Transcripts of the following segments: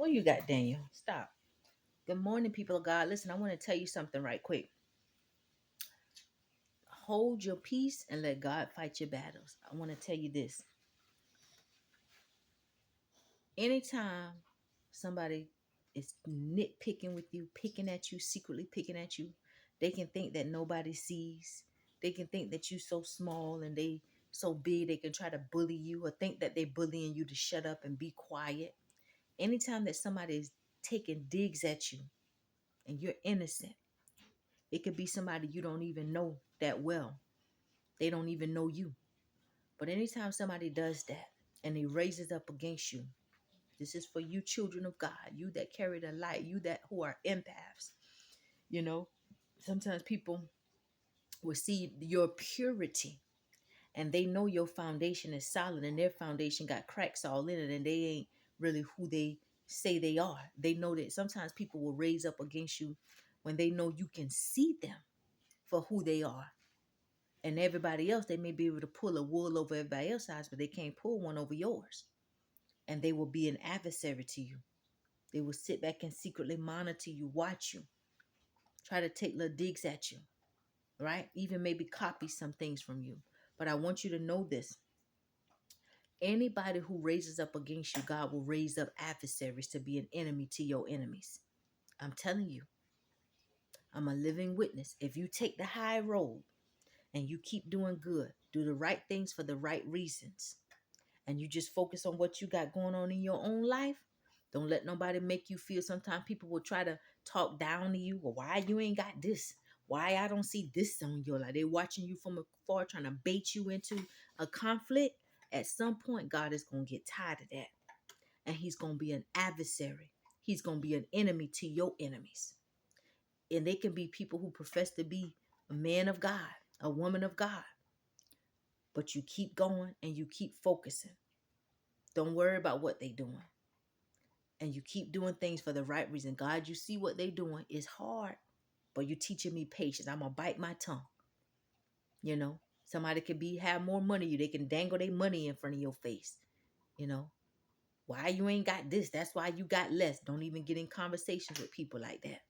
What you got, Daniel? Stop. Good morning, people of God. Listen, I want to tell you something right quick. Hold your peace and let God fight your battles. I want to tell you this. Anytime somebody is nitpicking with you, picking at you, secretly picking at you, they can think that nobody sees. They can think that you so small and they so big they can try to bully you or think that they're bullying you to shut up and be quiet. Anytime that somebody is taking digs at you and you're innocent, it could be somebody you don't even know that well. They don't even know you. But anytime somebody does that and he raises up against you, this is for you children of God, you that carry the light, you that who are empaths. You know, sometimes people will see your purity and they know your foundation is solid and their foundation got cracks all in it and they ain't really who they say they are. They know that sometimes people will raise up against you when they know you can see them for who they are. And everybody else, they may be able to pull a wool over everybody else's eyes, but they can't pull one over yours. And they will be an adversary to you. They will sit back and secretly monitor you, watch you, try to take little digs at you, right? Even maybe copy some things from you. But I want you to know this. Anybody who raises up against you, God will raise up adversaries to be an enemy to your enemies. I'm telling you, I'm a living witness. If you take the high road and you keep doing good, do the right things for the right reasons, and you just focus on what you got going on in your own life, don't let nobody make you feel. Sometimes people will try to talk down to you. Well, why you ain't got this? Why I don't see this on your life? They're watching you from afar, trying to bait you into a conflict. At some point, God is going to get tired of that. And he's going to be an adversary. He's going to be an enemy to your enemies. And they can be people who profess to be a man of God, a woman of God. But you keep going and you keep focusing. Don't worry about what they're doing. And you keep doing things for the right reason. God, you see what they're doing. It's hard, but you're teaching me patience. I'm going to bite my tongue. You know, somebody could have more money. They can dangle their money in front of your face. You know, why you ain't got this? That's why you got less. Don't even get in conversations with people like that.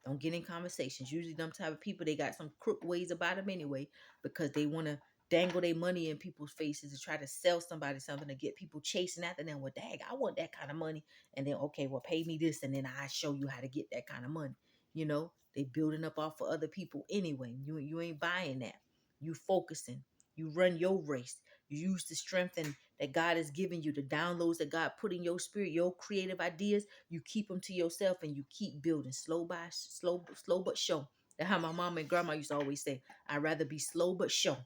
Don't get in conversations. Usually them type of people, they got some crook ways about them anyway, because they want to dangle their money in people's faces to try to sell somebody something to get people chasing after them. Well, dang, I want that kind of money. And then, okay, well, pay me this. And then I show you how to get that kind of money. You know, they building up off for other people anyway. You ain't buying that. You focusing. You run your race. You use the strength that God has given you, the downloads that God put in your spirit, your creative ideas. You keep them to yourself and you keep building slow but sure. That's how my mom and grandma used to always say, I'd rather be slow but sure.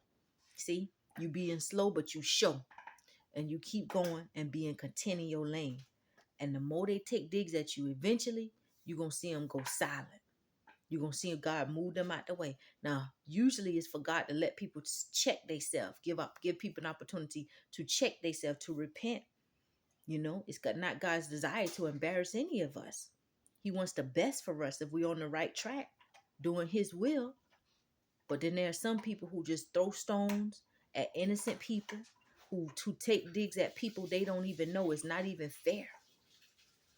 See, you being slow but you sure. And you keep going and being content in your lane. And the more they take digs at you, eventually you're going to see them go silent. You're going to see God move them out the way. Now, usually it's for God to let people check themselves, give people an opportunity to check themselves, to repent. You know, it's not God's desire to embarrass any of us. He wants the best for us if we're on the right track, doing his will. But then there are some people who just throw stones at innocent people, who to take digs at people they don't even know. It's not even fair.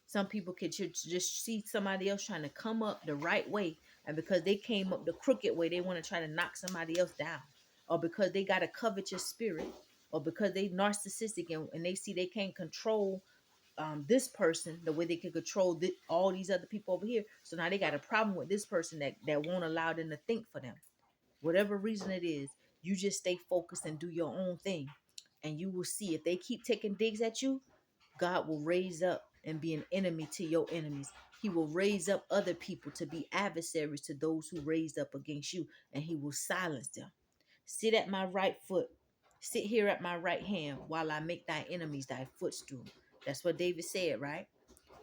Some people could just see somebody else trying to come up the right way, and because they came up the crooked way, they want to try to knock somebody else down, or because they got a covetous spirit, or because they narcissistic and they see they can't control this person the way they can control all these other people over here. So now they got a problem with this person that won't allow them to think for them. Whatever reason it is, you just stay focused and do your own thing, and you will see if they keep taking digs at you, God will raise up and be an enemy to your enemies. He will raise up other people to be adversaries to those who raised up against you, and he will silence them. Sit at my right foot. Sit here at my right hand while I make thy enemies thy footstool. That's what David said, right?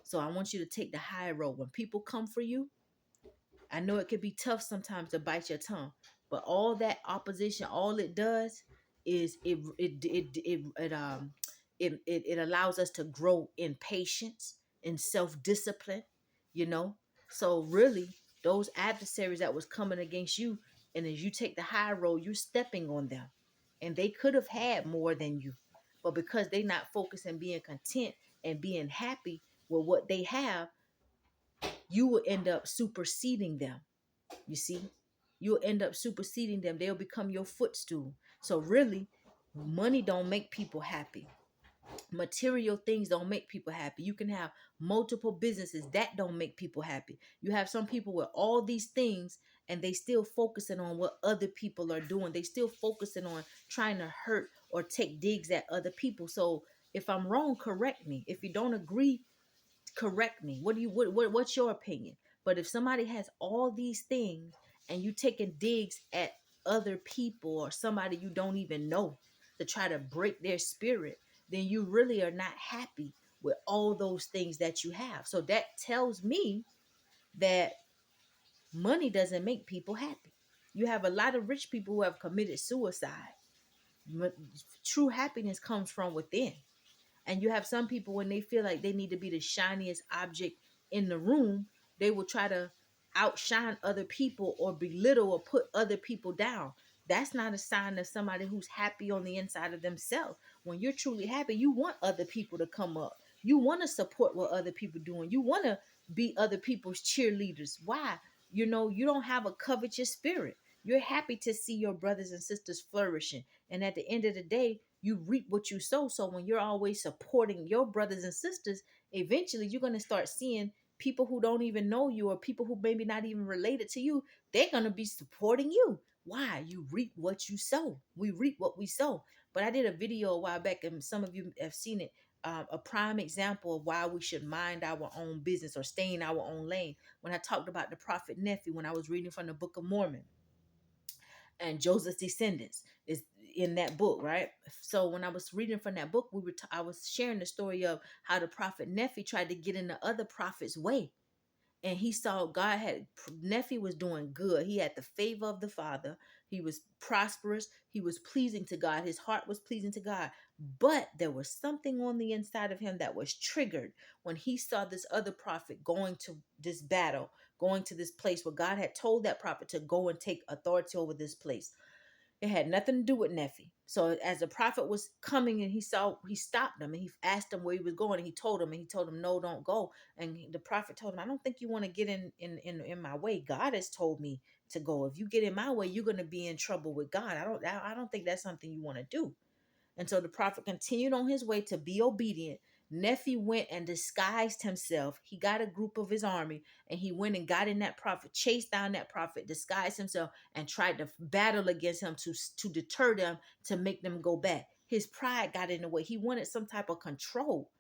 So I want you to take the high road. When people come for you, I know it can be tough sometimes to bite your tongue, but all that opposition, all it does is it allows us to grow in patience, in self-discipline, you know. So really, those adversaries that was coming against you, and as you take the high road, you're stepping on them, and they could have had more than you, but because they not focused and being content and being happy, with what they have, you will end up superseding them. You see, you'll end up superseding them. They'll become your footstool. So really, money don't make people happy. Material things don't make people happy. You can have multiple businesses that don't make people happy. You have some people with all these things and they still focusing on what other people are doing. They still focusing on trying to hurt or take digs at other people. So if I'm wrong, correct me. If you don't agree, correct me. What's your opinion? But if somebody has all these things and you taking digs at other people or somebody you don't even know to try to break their spirit, then you really are not happy with all those things that you have. So that tells me that money doesn't make people happy. You have a lot of rich people who have committed suicide. True happiness comes from within. And you have some people, when they feel like they need to be the shiniest object in the room, they will try to outshine other people or belittle or put other people down. That's not a sign of somebody who's happy on the inside of themselves. When you're truly happy, you want other people to come up. You want to support what other people doing. You want to be other people's cheerleaders. Why? You don't have a covetous spirit. You're happy to see your brothers and sisters flourishing. And at the end of the day, you reap what you sow. So when you're always supporting your brothers and sisters, eventually you're going to start seeing people who don't even know you or people who maybe not even related to you. They're going to be supporting you. Why? You reap what you sow. We reap what we sow. But I did a video a while back, and some of you have seen it. A prime example of why we should mind our own business or stay in our own lane. When I talked about the prophet Nephi, when I was reading from the Book of Mormon, and Joseph's descendants is in that book, right? So when I was reading from that book, I was sharing the story of how the prophet Nephi tried to get in the other prophet's way, and he saw God had Nephi was doing good. He had the favor of the Father. He was prosperous. He was pleasing to God. His heart was pleasing to God. But there was something on the inside of him that was triggered when he saw this other prophet going to this battle, going to this place where God had told that prophet to go and take authority over this place. It had nothing to do with Nephi. So as the prophet was coming and he stopped him and he asked him where he was going, and he told him, no, don't go. And the prophet told him, I don't think you want to get in my way. God has told me to go. If you get in my way, you're going to be in trouble with God. I don't think that's something you want to do. And so the prophet continued on his way to be obedient. Nephi went and disguised himself. He got a group of his army and he went and got in that prophet, chased down that prophet, disguised himself, and tried to battle against him to deter them, to make them go back. His pride got in the way. He wanted some type of control.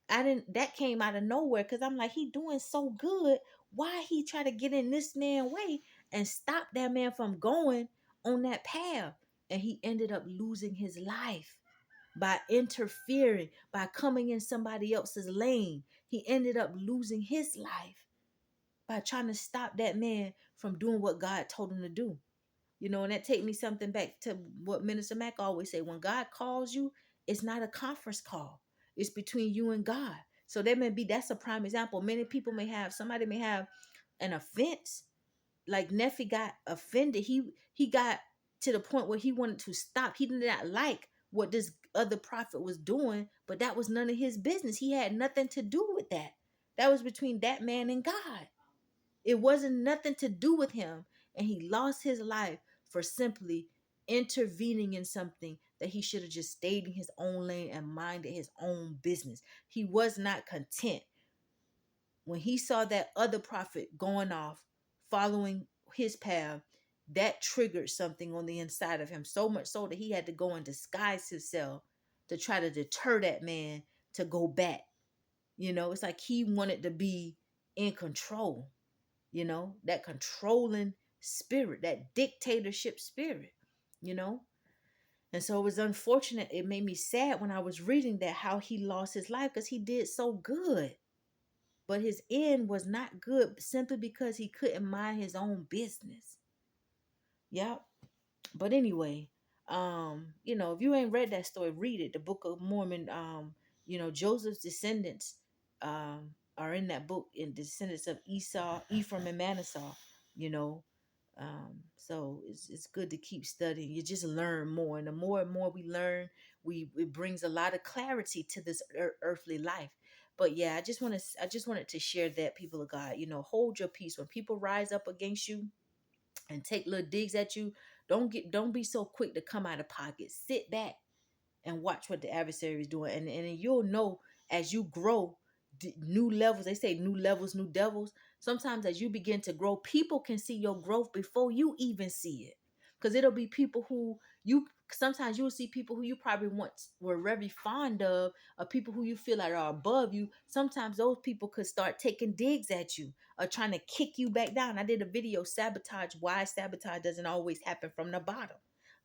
That came out of nowhere, because I'm like, he doing so good. Why he try to get in this man's way and stop that man from going on that path? And he ended up losing his life by interfering, by coming in somebody else's lane. He ended up losing his life by trying to stop that man from doing what God told him to do. And that take me something back to what Minister Mack always say. When God calls you, it's not a conference call. It's between you and God. So that's a prime example. Somebody may have an offense. Like Nephi got offended. He got to the point where he wanted to stop. He did not like what this other prophet was doing, but that was none of his business. He had nothing to do with that. That was between that man and God. It wasn't nothing to do with him. And he lost his life for simply intervening in something that he should have just stayed in his own lane and minded his own business. He was not content. When he saw that other prophet going off, following his path, that triggered something on the inside of him, so much so that he had to go and disguise himself to try to deter that man to go back. It's like he wanted to be in control, that controlling spirit, that dictatorship spirit, you know. And so it was unfortunate. It made me sad when I was reading that, how he lost his life, because he did so good. But his end was not good simply because he couldn't mind his own business. Yep. But anyway, if you ain't read that story, read it. The Book of Mormon, Joseph's descendants are in that book, in descendants of Esau, Ephraim, and Manasseh, you know. So it's good to keep studying. You just learn more, and the more and more we learn, it brings a lot of clarity to this earthly life. But yeah, I just wanted to share that, people of God. Hold your peace when people rise up against you and take little digs at you. Don't be so quick to come out of pocket. Sit back and watch what the adversary is doing, and you'll know as you grow. New levels, they say new levels, new devils. Sometimes as you begin to grow, people can see your growth before you even see it, because it'll be people who you sometimes you'll see people who you probably once were very fond of, or people who you feel like are above you. Sometimes those people could start taking digs at you or trying to kick you back down. I did a video, sabotage, why sabotage doesn't always happen from the bottom.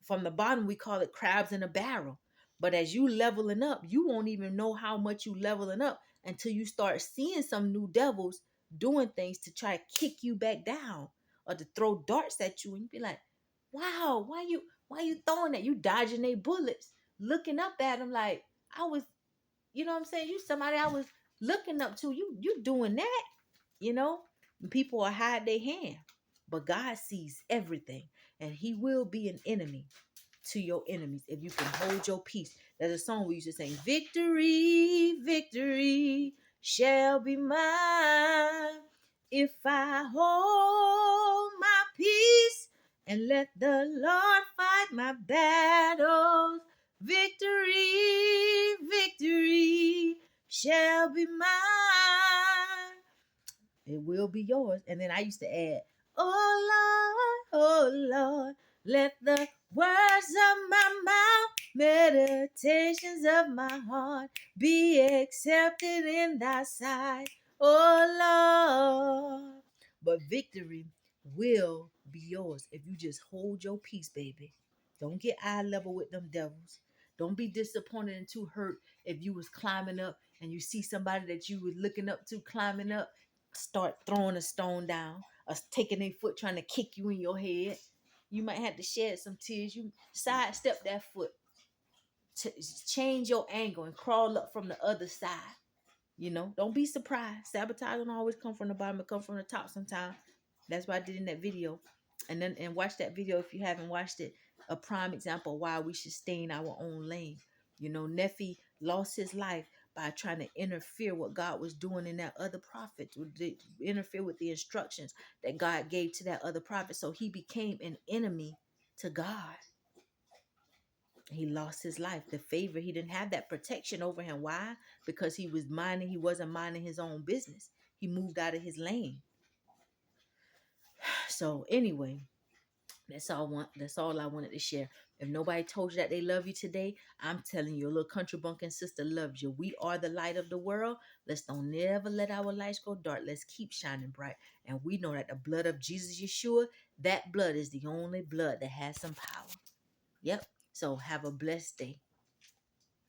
From the bottom, we call it crabs in a barrel. But as you leveling up, you won't even know how much you leveling up until you start seeing some new devils doing things to try to kick you back down or to throw darts at you, and you be like, wow, why you throwing that? You dodging their bullets, looking up at them like I was, what I'm saying? You somebody I was looking up to. You doing that, And people will hide their hand. But God sees everything, and He will be an enemy to your enemies if you can hold your peace. There's a song we used to sing, victory, victory shall be mine if I hold my peace and let the Lord fight my battles. Victory, victory shall be mine. It will be yours. And then I used to add, oh Lord, let the words of my mouth, meditations of my heart be accepted in thy sight, oh Lord. But victory will be yours if you just hold your peace, baby. Don't get eye level with them devils. Don't be disappointed and too hurt if you was climbing up and you see somebody that you was looking up to climbing up, start throwing a stone down or taking a foot trying to kick you in your head. You might have to shed some tears. You sidestep that foot, change your angle and crawl up from the other side. Don't be surprised. Sabotage don't always come from the bottom, it come from the top sometimes. That's what I did in that video. And watch that video if you haven't watched it. A prime example of why we should stay in our own lane. Nephi lost his life by trying to interfere what God was doing in that other prophet, interfere with the instructions that God gave to that other prophet. So he became an enemy to God. He lost his life. The favor, he didn't have that protection over him. Why? Because he wasn't minding his own business. He moved out of his lane. So anyway, that's all I wanted to share. If nobody told you that they love you today, I'm telling you, your little country bumpkin sister loves you. We are the light of the world. Let's don't never let our lights go dark. Let's keep shining bright. And we know that the blood of Jesus Yeshua, that blood is the only blood that has some power. Yep. So have a blessed day.